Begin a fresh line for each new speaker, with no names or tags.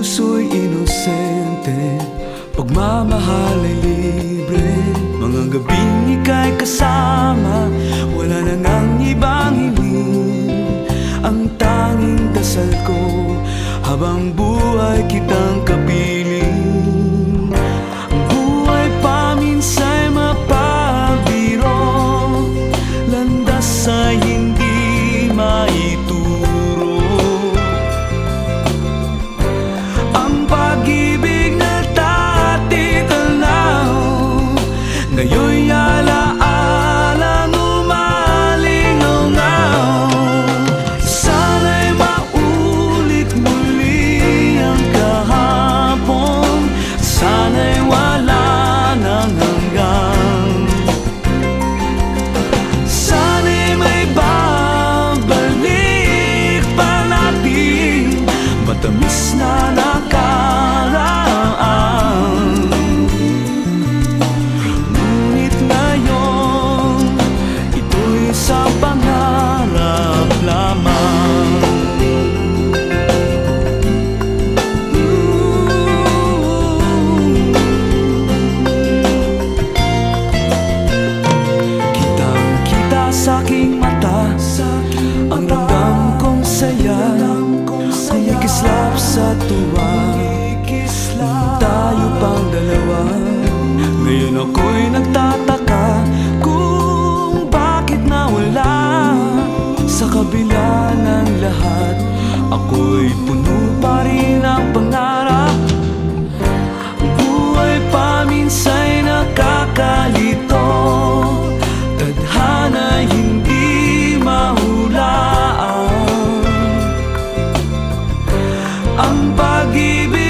puso'y inosente, pagmamahal ay libre. Mga gabing ika'y kasama, wala na ngang ibang hiling. Ang tanging dasal ko, habang buhay kitang kapiling. Ang buhay paminsa'y mapabiro, landas ay hindi maituro. Ang pag-ibig na dati tanaw, ngayon'y alaalang umalingaw-ngaw. Sana'y maulit muli ang kahapon, sana'y wala nang hanggan. Sana'y may babalik pa natin matamis na nakaraan. Ngunit ngayon, ito'y sa pangarap lamang. Kitang-kita sa'king mata ang ramdam kong saya, kumikislap sa tuwa. Tayo pang dalawa. Ngayon ako'y nagtataka kung bakit nawala. Sa kabila ng lahat, ako'y puno pa rin ng pangarap. Buhay paminsa'y nakakalito, tadhana'y hindi mahulaan. Ang pag-ibig